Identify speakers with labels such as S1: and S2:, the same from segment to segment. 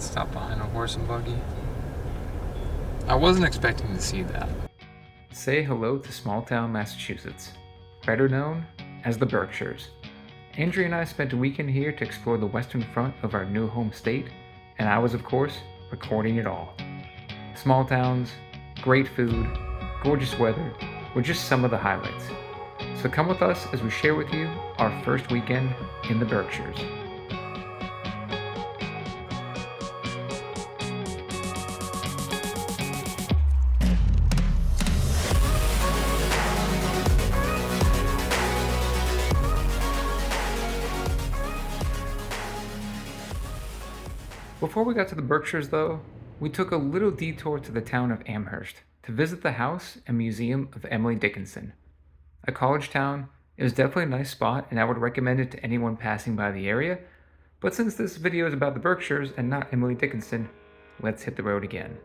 S1: Stop behind a horse and buggy. I wasn't expecting to see that.
S2: Say hello to small town Massachusetts, better known as the Berkshires. Andrea and I spent a weekend here to explore the western front of our new home state, and I was, of course, recording it all. Small towns, great food, gorgeous weather were just some of the highlights. So come with us as we share with you our first weekend in the Berkshires. Before we got to the Berkshires though, we took a little detour to the town of Amherst to visit the house and museum of Emily Dickinson. A college town, it was definitely a nice spot and I would recommend it to anyone passing by the area, but since this video is about the Berkshires and not Emily Dickinson, let's hit the road again.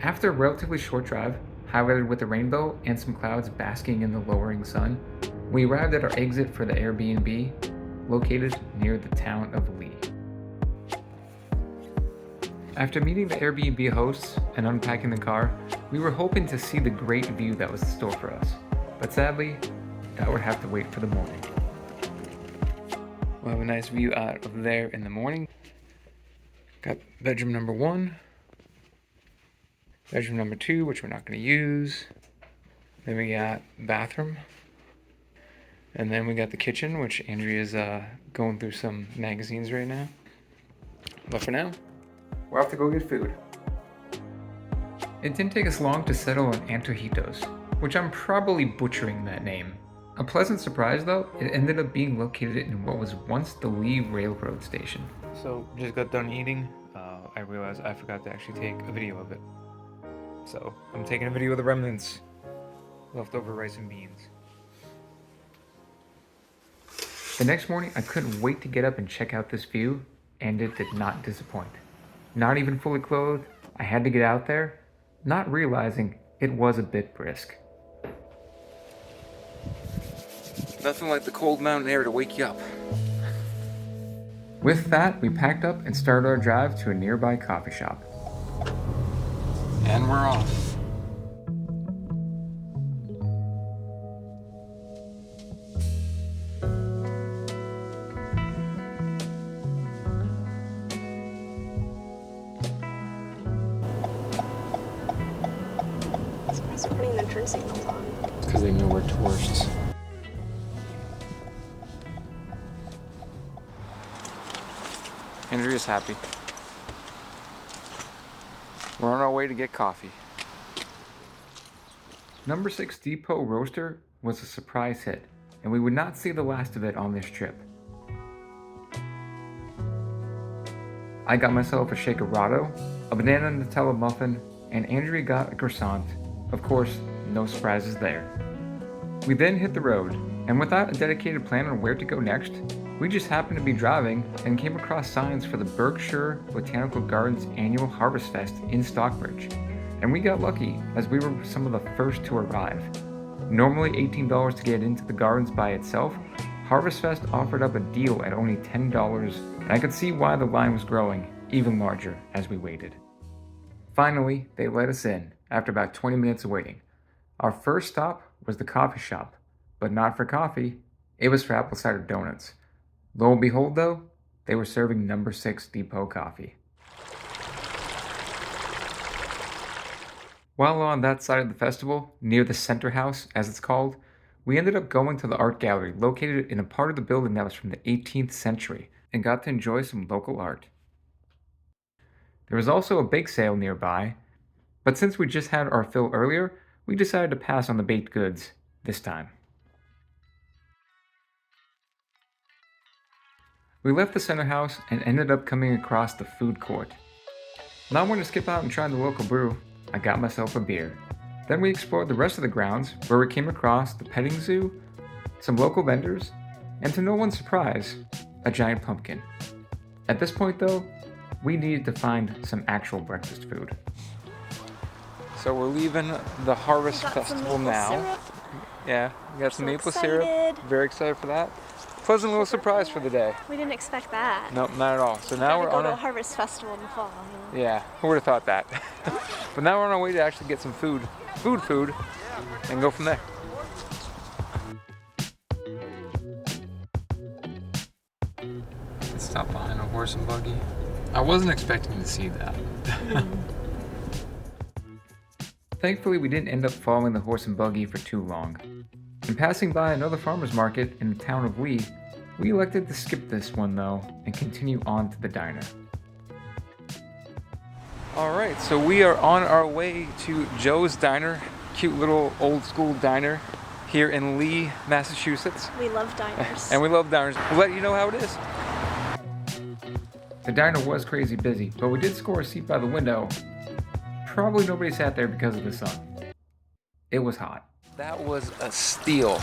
S2: After a relatively short drive, highlighted with a rainbow and some clouds basking in the lowering sun, we arrived at our exit for the AirBnB, located near the town of Lee. After meeting the Airbnb hosts and unpacking the car, we were hoping to see the great view that was in store for us, but sadly, that would have to wait for the morning. We'll have a nice view out of there in the morning. Got bedroom number 1, bedroom number 2, which we're not going to use. Then we got bathroom, and then we got the kitchen, which Andrea's going through some magazines right now. But for now, we'll have to go get food. It didn't take us long to settle on Antojitos, which I'm probably butchering that name. A pleasant surprise though, it ended up being located in what was once the Lee Railroad Station. So, just got done eating. I realized I forgot to actually take a video of it. So, I'm taking a video of the remnants. Leftover rice and beans. The next morning, I couldn't wait to get up and check out this view, and it did not disappoint. Not even fully clothed, I had to get out there, not realizing it was a bit brisk. Nothing like the cold mountain air to wake you up. With that, we packed up and started our drive to a nearby coffee shop.
S1: And we're off.
S3: They're putting the turn signals on.
S1: Because they know we're tourists.
S2: Andrea's happy. We're on our way to get coffee. Number 6 Depot Roaster was a surprise hit, and we would not see the last of it on this trip. I got myself a shakerado, a banana Nutella muffin, and Andrea got a croissant. Of course, no surprises there. We then hit the road, and without a dedicated plan on where to go next, we just happened to be driving and came across signs for the Berkshire Botanical Gardens annual Harvest Fest in Stockbridge. And we got lucky as we were some of the first to arrive. Normally $18 to get into the gardens by itself, Harvest Fest offered up a deal at only $10, and I could see why the line was growing even larger as we waited. Finally, they let us in after about 20 minutes of waiting. Our first stop was the coffee shop, but not for coffee, it was for apple cider donuts. Lo and behold though, they were serving number 6 Depot coffee. While on that side of the festival, near the center house as it's called, we ended up going to the art gallery located in a part of the building that was from the 18th century and got to enjoy some local art. There was also a bake sale nearby, but since we just had our fill earlier, we decided to pass on the baked goods this time. We left the center house and ended up coming across the food court. Not wanting to skip out and try the local brew, I got myself a beer. Then we explored the rest of the grounds where we came across the petting zoo, some local vendors, and to no one's surprise, a giant pumpkin. At this point though, we needed to find some actual breakfast food. So we're leaving the Harvest Festival now.
S3: Syrup.
S2: Yeah, we got some
S3: So
S2: maple
S3: excited.
S2: syrup. Very excited for that. pleasant little surprise for the day.
S3: We didn't expect that.
S2: Nope, not at all. So now we're on
S3: to
S2: a
S3: a harvest festival in the fall.
S2: yeah. Who would have thought that? But now we're on our way to actually get some food, and go from there.
S1: Stop behind a horse and buggy. I wasn't expecting to see that.
S2: Thankfully, we didn't end up following the horse and buggy for too long. In passing by another farmer's market in the town of Lee, we elected to skip this one though and continue on to the diner. Alright, so we are on our way to Joe's Diner, cute little old school diner here in Lee, Massachusetts.
S3: We love diners.
S2: And we love diners. We'll let you know how it is. The diner was crazy busy, but we did score a seat by the window. Probably nobody sat there because of the sun. It was hot. That was a steal.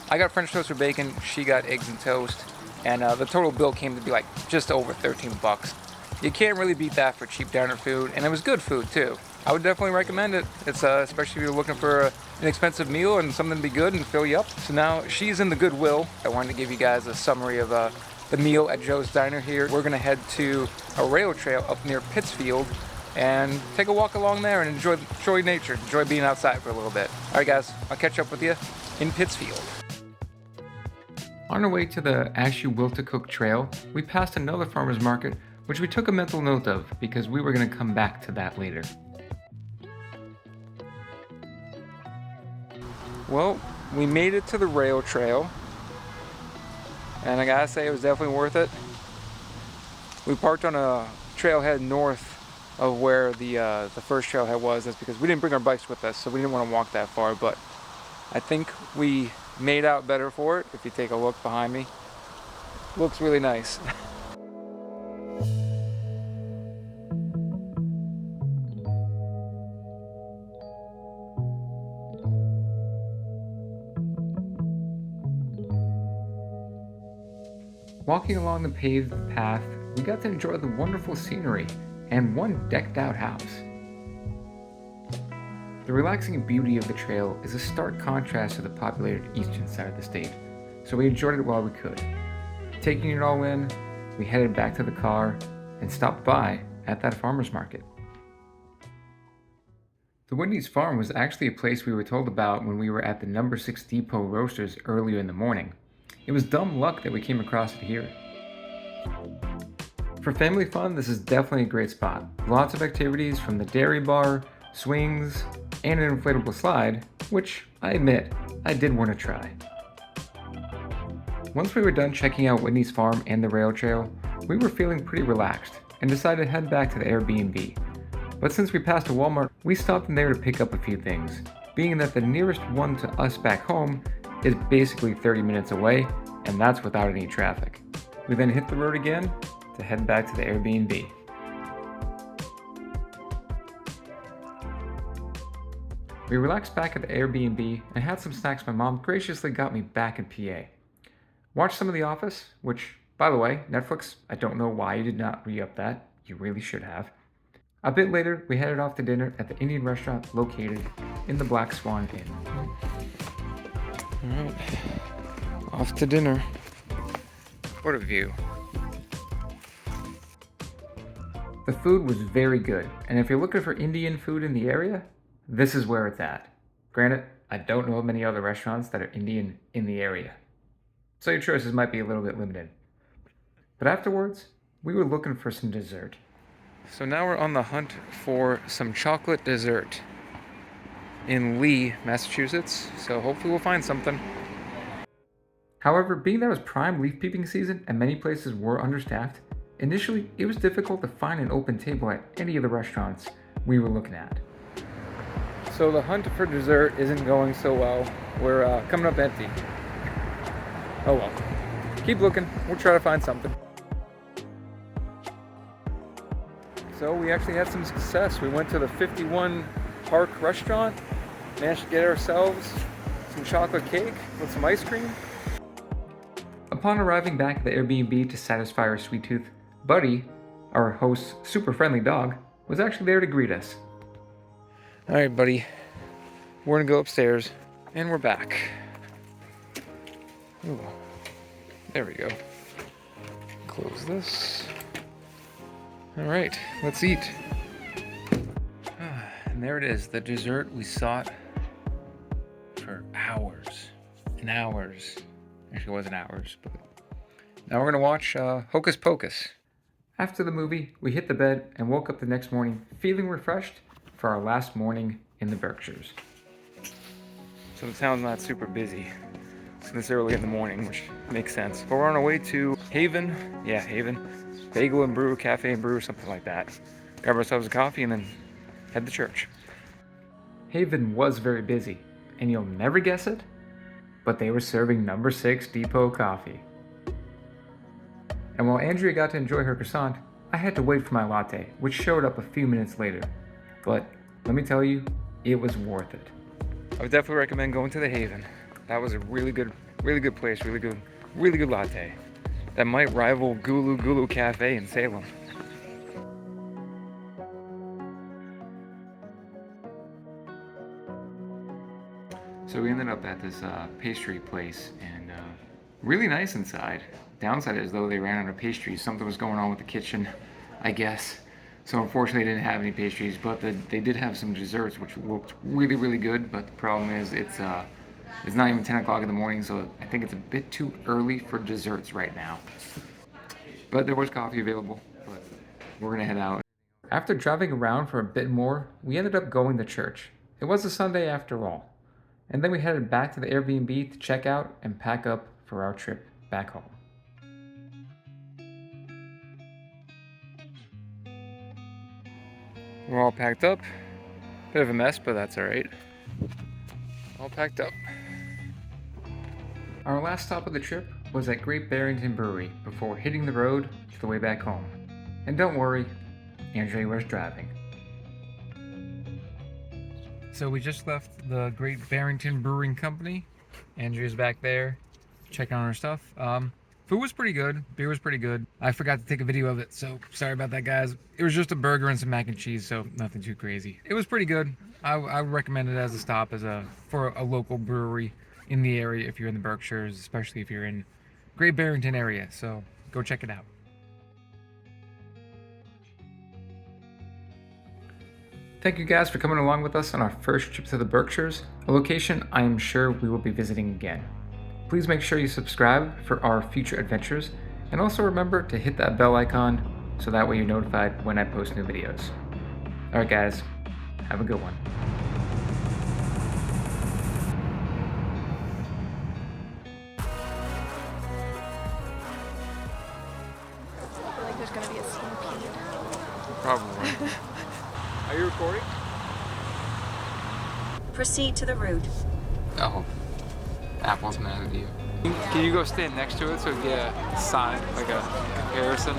S2: I got French toast or bacon, she got eggs and toast, and the total bill came to be like just over 13 bucks. You can't really beat that for cheap diner food, and it was good food too. I would definitely recommend it. It's especially if you're looking for an inexpensive meal and something to be good and fill you up. So now she's in the Goodwill. I wanted to give you guys a summary of the meal at Joe's Diner here. We're gonna head to a rail trail up near Pittsfield and take a walk along there and enjoy nature, enjoy being outside for a little bit. All right guys, I'll catch up with you in Pittsfield. On our way to the As You Will to Cook trail, we passed another farmer's market, which we took a mental note of because we were gonna come back to that later. Well, we made it to the rail trail, and I gotta say it was definitely worth it. We parked on a trailhead north of where the first trailhead was. That's because we didn't bring our bikes with us, so we didn't want to walk that far, but I think we made out better for it. If you take a look behind me, looks really nice. Walking along the paved path, we got to enjoy the wonderful scenery and one decked out house. The relaxing beauty of the trail is a stark contrast to the populated eastern side of the state, so we enjoyed it while we could. Taking it all in, we headed back to the car and stopped by at that farmer's market. The Whitney's Farm was actually a place we were told about when we were at the No. 6 Depot Roasters earlier in the morning. It was dumb luck that we came across it here. For family fun, this is definitely a great spot. Lots of activities from the dairy bar, swings, and an inflatable slide, which I admit, I did want to try. Once we were done checking out Whitney's Farm and the rail trail, we were feeling pretty relaxed and decided to head back to the Airbnb. But since we passed a Walmart, we stopped in there to pick up a few things, being that the nearest one to us back home is basically 30 minutes away, and that's without any traffic. We then hit the road again to head back to the Airbnb. We relaxed back at the Airbnb and had some snacks my mom graciously got me back in PA. Watched some of The Office, which, by the way, Netflix, I don't know why you did not re-up that. You really should have. A bit later, we headed off to dinner at the Indian restaurant located in the Black Swan Inn. Alright, off to dinner. What a view. The food was very good, and if you're looking for Indian food in the area, this is where it's at. Granted, I don't know of many other restaurants that are Indian in the area, so your choices might be a little bit limited. But afterwards, we were looking for some dessert. So now we're on the hunt for some chocolate dessert in Lee, Massachusetts, so hopefully we'll find something. However, being that it was prime leaf peeping season and many places were understaffed, initially it was difficult to find an open table at any of the restaurants we were looking at. So the hunt for dessert isn't going so well. We're coming up empty. Oh well. Keep looking, we'll try to find something. So we actually had some success. We went to the 51 Park restaurant, managed to get ourselves some chocolate cake with some ice cream. Upon arriving back at the Airbnb to satisfy our sweet tooth, Buddy, our host's super friendly dog, was actually there to greet us. Alright buddy, we're gonna go upstairs and we're back. Ooh.
S1: There we go. Close this. All right, let's eat. And there it is, the dessert we sought for hours and hours. Actually, it wasn't hours, but now we're gonna watch Hocus Pocus.
S2: After the movie, we hit the bed and woke up the next morning feeling refreshed for our last morning in the Berkshires.
S1: So the town's not super busy this early in the morning, which makes sense. But we're on our way to Haven. Yeah, Haven. Bagel and Brew, Cafe and Brew, something like that. Grab ourselves a coffee and then head to church.
S2: Haven was very busy, and you'll never guess it, but they were serving number 6 Depot coffee. And while Andrea got to enjoy her croissant, I had to wait for my latte, which showed up a few minutes later. But let me tell you, it was worth it.
S1: I would definitely recommend going to the Haven. That was a really good place, really good latte. That might rival Gulu Gulu Cafe in Salem.
S2: So we ended up at this pastry place, and really nice inside. Downside is though they ran out of pastries. Something was going on with the kitchen, I guess. So unfortunately they didn't have any pastries, but they did have some desserts, which looked really good. But the problem is it's not even 10 o'clock in the morning, so I think it's a bit too early for desserts right now. But there was coffee available, but we're gonna head out. After driving around for a bit more, we ended up going to church. It was a Sunday after all. And then we headed back to the Airbnb to check out and pack up for our trip back home.
S1: We're all packed up. Bit of a mess, but that's all right. All packed up.
S2: Our last stop of the trip was at Great Barrington Brewery before hitting the road to the way back home. And don't worry, Andrea was driving.
S1: So we just left the Great Barrington Brewing Company. Andrea's back there checking on her stuff. Food was pretty good. Beer was pretty good. I forgot to take a video of it, so sorry about that, guys. It was just a burger and some mac and cheese, so nothing too crazy. It was pretty good. I would recommend it as a stop for a local brewery in the area if you're in the Berkshires, especially if you're in Great Barrington area. So go check it out.
S2: Thank you guys for coming along with us on our first trip to the Berkshires, a location I am sure we will be visiting again. Please make sure you subscribe for our future adventures, and also remember to hit that bell icon so that way you're notified when I post new videos. Alright guys, have a good one.
S3: I feel like there's gonna be a stampede.
S1: Probably. Are you recording?
S4: Proceed to the route.
S1: Oh, Apple's mad at you. Can you go stand next to it so we get a sign, like a comparison?